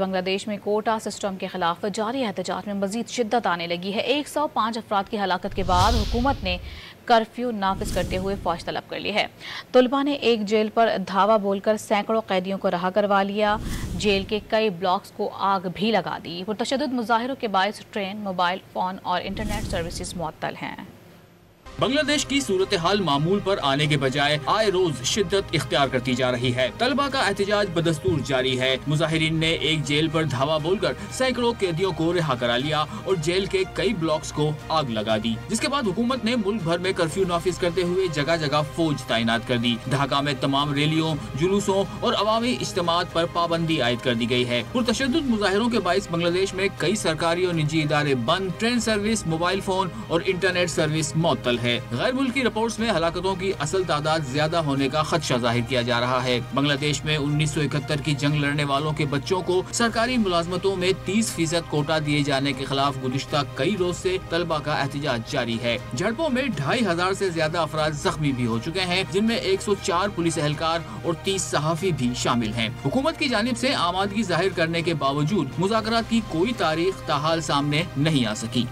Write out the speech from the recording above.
بنگلہ دیش میں quota system کے خلاف جاری احتجاج میں مزید شدت آنے لگی ہے۔ 105 افراد کی ہلاکت کے بعد حکومت نے کرفیو نافذ کرتے ہوئے فوج طلب کر لی ہے۔ طلباء نے ایک جیل پر دھاوا بول کر سینکڑوں قیدیوں کو رہا کروا لیا۔ جیل کے کئی بلاکس کو آگ بھی لگا دی۔ پرتشدد مظاہروں کے باعث ٹرین، موبائل فون اور انٹرنیٹ سروسز معطل ہیں۔ بنگلہ دیش کی صورتحال معمول پر آنے کے بجائے آئے روز شدت اختیار کرتی جا رہی ہے۔ طلبہ کا احتجاج بدستور جاری ہے۔ مظاہرین نے ایک جیل پر دھاوا بول کر سینکڑوں قیدیوں کو رہا کرا لیا اور جیل کے کئی بلاکس کو آگ لگا دی، جس کے بعد حکومت نے ملک بھر میں کرفیو نافذ کرتے ہوئے جگہ جگہ فوج تعینات کر دی۔ ڈھاکہ میں تمام ریلیوں، جلوسوں اور عوامی اجتماعات پر پابندی عائد کر دی گئی ہے۔ پرتشدد مظاہروں کے باعث بنگلہ دیش میں کئی سرکاری اور نجی ادارے بند، ٹرین سروس، موبائل فون اور انٹرنیٹ سروس معطل ہے۔ غیر ملکی رپورٹس میں ہلاکتوں کی اصل تعداد زیادہ ہونے کا خدشہ ظاہر کیا جا رہا ہے۔ بنگلہ دیش میں 1971 کی جنگ لڑنے والوں کے بچوں کو سرکاری ملازمتوں میں 30% کوٹا دیے جانے کے خلاف گزشتہ کئی روز سے طلبہ کا احتجاج جاری ہے۔ جھڑپوں میں 2500 سے زیادہ افراد زخمی بھی ہو چکے ہیں، جن میں 104 پولیس اہلکار اور 30 صحافی بھی شامل ہیں۔ حکومت کی جانب سے آمادگی ظاہر کرنے کے باوجود مذاکرات کی کوئی تاریخ تاحال سامنے نہیں آ سکی۔